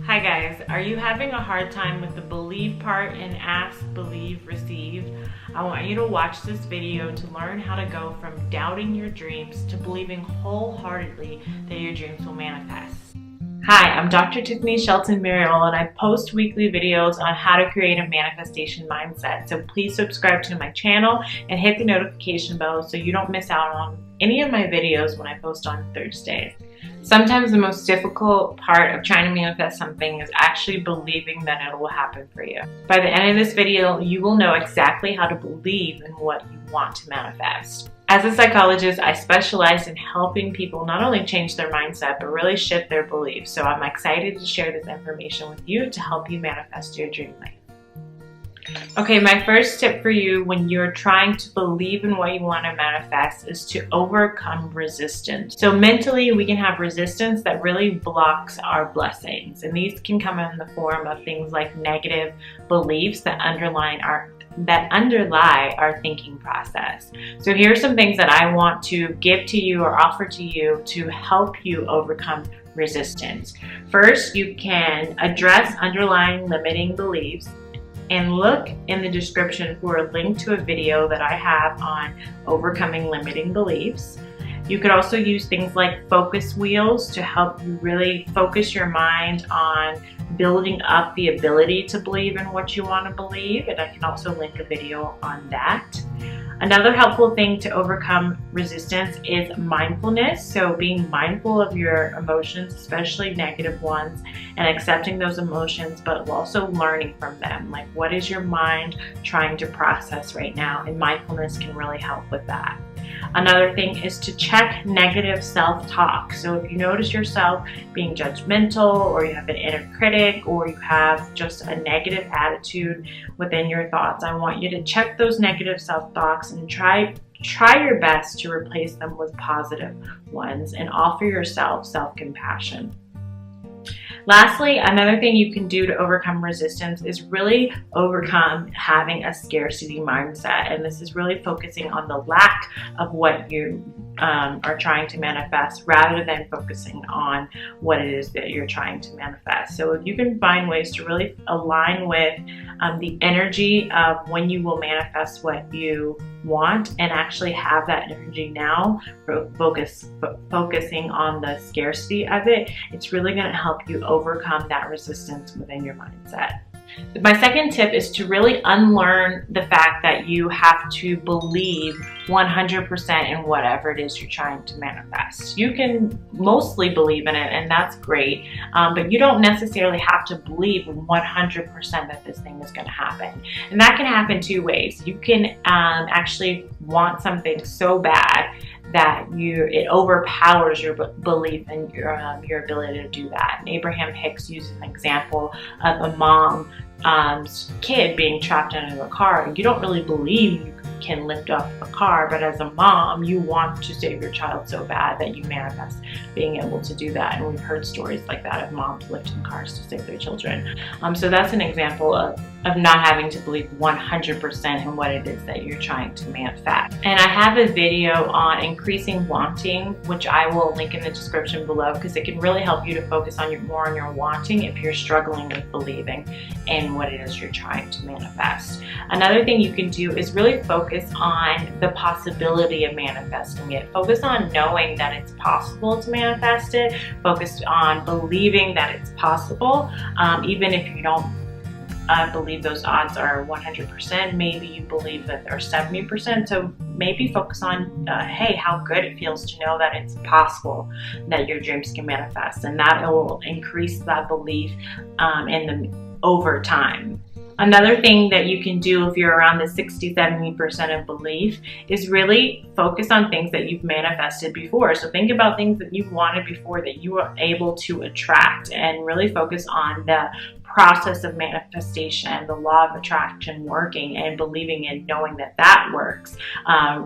Hi guys, are you having a hard time with the believe part in ask, believe, receive? I want you to watch this video to learn how to go from doubting your dreams to believing wholeheartedly that your dreams will manifest. Hi, I'm Dr. Tiffany Shelton Muriel, and I post weekly videos on how to create a manifestation mindset. So please subscribe to my channel and hit the notification bell so you don't miss out on any of my videos when I post on Thursdays. Sometimes the most difficult part of trying to manifest something is actually believing that it will happen for you. By the end of this video, you will know exactly how to believe in what you want to manifest. As a psychologist, I specialize in helping people not only change their mindset, but really shift their beliefs. So I'm excited to share this information with you to help you manifest your dream life. Okay, my first tip for you when you're trying to believe in what you want to manifest is to overcome resistance. So mentally, we can have resistance that really blocks our blessings. And these can come in the form of things like negative beliefs that underlie our thinking process. So here are some things that I want to give to you or offer to you to help you overcome resistance. First, you can address underlying limiting beliefs and look in the description for a link to a video that I have on overcoming limiting beliefs. You could also use things like focus wheels to help you really focus your mind on building up the ability to believe in what you want to believe, and I can also link a video on that. Another helpful thing to overcome resistance is mindfulness. So being mindful of your emotions, especially negative ones, and accepting those emotions, but also learning from them. Like, what is your mind trying to process right now? And mindfulness can really help with that. Another thing is to check negative self-talk. So if you notice yourself being judgmental, or you have an inner critic, or you have just a negative attitude within your thoughts, I want you to check those negative self-talks and try your best to replace them with positive ones and offer yourself self-compassion. Lastly, another thing you can do to overcome resistance is really overcome having a scarcity mindset. And this is really focusing on the lack of what you are trying to manifest rather than focusing on what it is that you're trying to manifest. So if you can find ways to really align with the energy of when you will manifest what you want and actually have that energy now, focusing on the scarcity of it, it's really going to help you overcome that resistance within your mindset. My second tip is to really unlearn the fact that you have to believe 100% in whatever it is you're trying to manifest. You can mostly believe in it, and that's great, but you don't necessarily have to believe 100% that this thing is going to happen. And that can happen two ways. You can actually want something so bad that it overpowers your belief in your ability to do that. And Abraham Hicks used an example of a mom's kid being trapped under a car. And you don't really believe you can lift up a car, but as a mom, you want to save your child so bad that you manifest being able to do that. And we've heard stories like that of moms lifting cars to save their children. So that's an example of not having to believe 100% in what it is that you're trying to manifest. And I have a video on increasing wanting, which I will link in the description below, because it can really help you to focus on more on your wanting if you're struggling with believing in what it is you're trying to manifest. Another thing you can do is really focus on the possibility of manifesting it. Focus on knowing that it's possible to manifest it. Focus on believing that it's possible, even if you don't believe those odds are 100%. Maybe you believe that they're 70%. So maybe focus on, hey, how good it feels to know that it's possible that your dreams can manifest. And that will increase that belief over time. Another thing that you can do if you're around the 60-70% of belief is really focus on things that you've manifested before. So think about things that you've wanted before that you were able to attract, and really focus on the process of manifestation, the law of attraction working, and believing and knowing that works,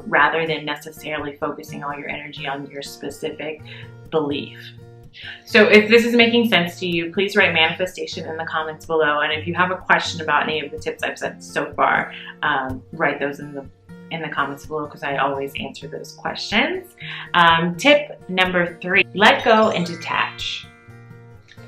rather than necessarily focusing all your energy on your specific belief. So if this is making sense to you, please write manifestation in the comments below. And if you have a question about any of the tips I've said so far, write those in the comments below, because I always answer those questions. Tip number 3, let go and detach.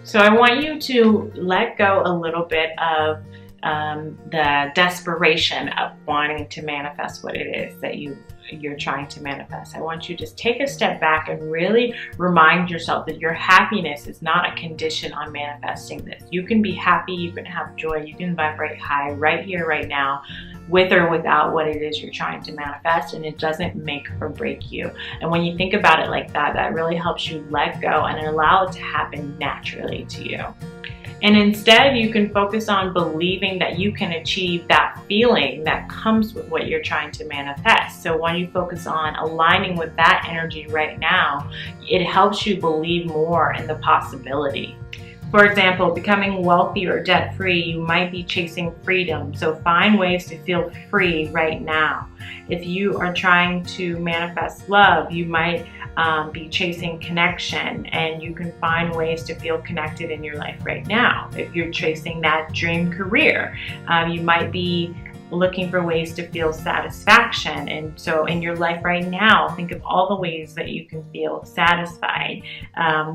So I want you to let go a little bit of the desperation of wanting to manifest what it is that you're trying to manifest. I want you to just take a step back and really remind yourself that your happiness is not a condition on manifesting this. You can be happy, you can have joy, you can vibrate high right here, right now, with or without what it is you're trying to manifest, and it doesn't make or break you. And when you think about it like that, that really helps you let go and allow it to happen naturally to you. And instead, you can focus on believing that you can achieve that feeling that comes with what you're trying to manifest. So when you focus on aligning with that energy right now, it helps you believe more in the possibility. For example, becoming wealthy or debt-free, you might be chasing freedom. So find ways to feel free right now. If you are trying to manifest love, you might be chasing connection, and you can find ways to feel connected in your life right now. If you're chasing that dream career, you might be looking for ways to feel satisfaction. And so in your life right now, think of all the ways that you can feel satisfied.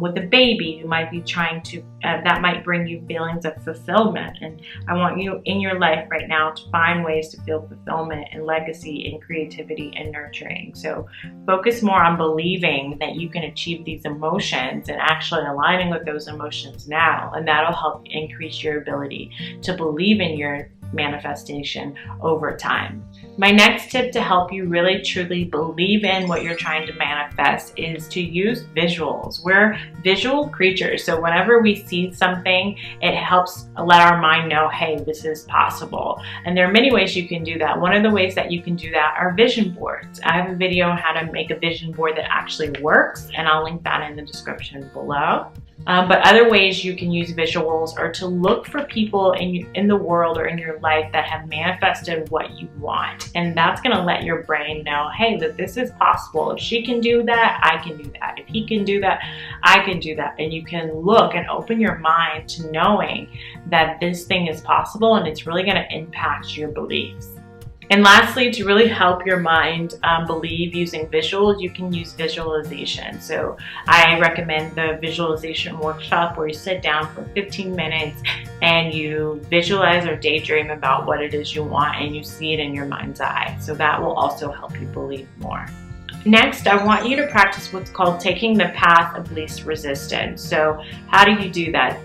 With a baby, you might be trying to, that might bring you feelings of fulfillment. And I want you in your life right now to find ways to feel fulfillment and legacy and creativity and nurturing. So focus more on believing that you can achieve these emotions and actually aligning with those emotions now. And that'll help increase your ability to believe in your manifestation over time. My next tip to help you really truly believe in what you're trying to manifest is to use visuals. We're visual creatures, so whenever we see something, it helps let our mind know, hey, this is possible. And there are many ways you can do that. One of the ways that you can do that are vision boards. I have a video on how to make a vision board that actually works, and I'll link that in the description below. But other ways you can use visuals are to look for people in the world or in your life that have manifested what you want. And that's going to let your brain know, hey, that this is possible. If she can do that, I can do that. If he can do that, I can do that. And you can look and open your mind to knowing that this thing is possible, and it's really going to impact your beliefs. And lastly, to really help your mind believe using visuals, you can use visualization. So I recommend the visualization workshop where you sit down for 15 minutes and you visualize or daydream about what it is you want, and you see it in your mind's eye. So that will also help you believe more. Next, I want you to practice what's called taking the path of least resistance. So how do you do that?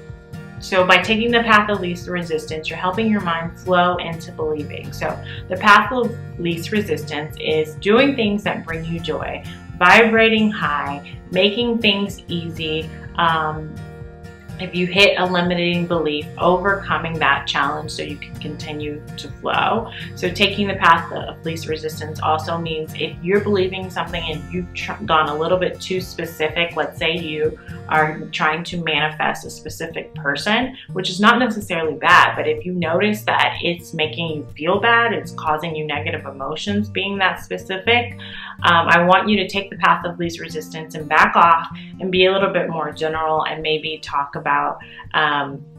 So by taking the path of least resistance, you're helping your mind flow into believing. So the path of least resistance is doing things that bring you joy, vibrating high, making things easy. If you hit a limiting belief, overcoming that challenge so you can continue to flow. So taking the path of least resistance also means if you're believing something and you've gone a little bit too specific, let's say you are trying to manifest a specific person, which is not necessarily bad, but if you notice that it's making you feel bad, it's causing you negative emotions being that specific, I want you to take the path of least resistance and back off and be a little bit more general, and maybe talk about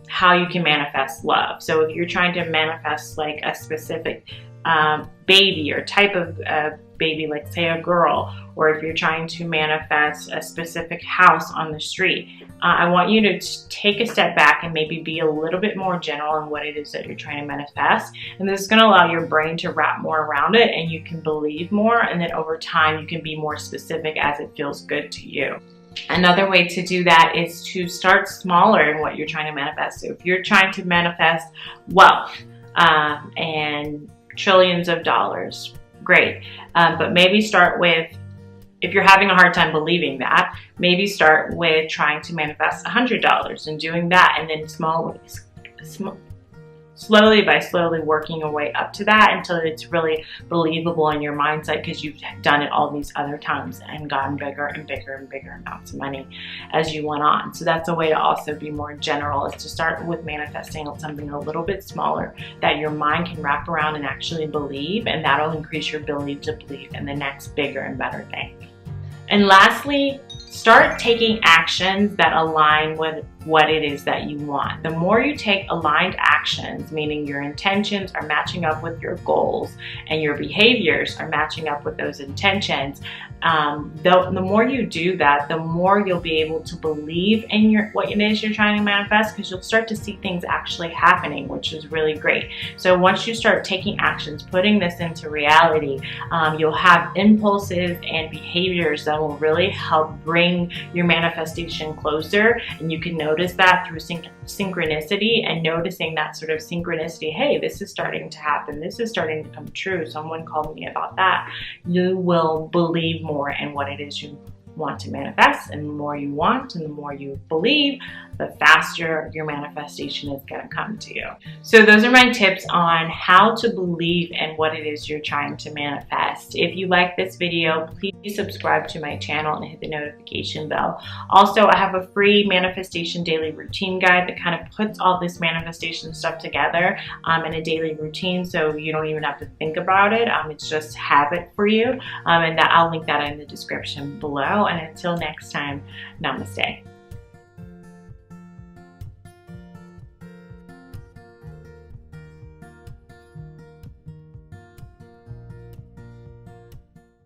how you can manifest love. So if you're trying to manifest like a specific baby or type of baby, like say a girl, or if you're trying to manifest a specific house on the street, I want you to take a step back and maybe be a little bit more general in what it is that you're trying to manifest. And this is going to allow your brain to wrap more around it, and you can believe more, and then over time you can be more specific as it feels good to you. Another way to do that is to start smaller in what you're trying to manifest. So if you're trying to manifest wealth and trillions of dollars, great. But maybe start with, if you're having a hard time believing that, maybe start with trying to manifest $100 and doing that, and then slowly working your way up to that until it's really believable in your mindset, because you've done it all these other times and gotten bigger and bigger and bigger amounts of money as you went on. So that's a way to also be more general, is to start with manifesting something a little bit smaller that your mind can wrap around and actually believe, and that'll increase your ability to believe in the next bigger and better thing. And lastly, start taking actions that align with what it is that you want. The more you take aligned actions, meaning your intentions are matching up with your goals and your behaviors are matching up with those intentions, the more you do that, the more you'll be able to believe in what it is you're trying to manifest, because you'll start to see things actually happening, which is really great. So once you start taking actions, putting this into reality, you'll have impulses and behaviors that will really help bring your manifestation closer. And you can notice that through synchronicity, and noticing that sort of synchronicity. Hey, this is starting to happen. This is starting to come true. Someone called me about that. You will believe more in what it is you want to manifest, and the more you want and the more you believe, the faster your manifestation is going to come to you. So those are my tips on how to believe in what it is you're trying to manifest. If you like this video, please subscribe to my channel and hit the notification bell. Also, I have a free manifestation daily routine guide that kind of puts all this manifestation stuff together in a daily routine, so you don't even have to think about it. It's just habit for you, and I'll link that in the description below. And until next time, namaste.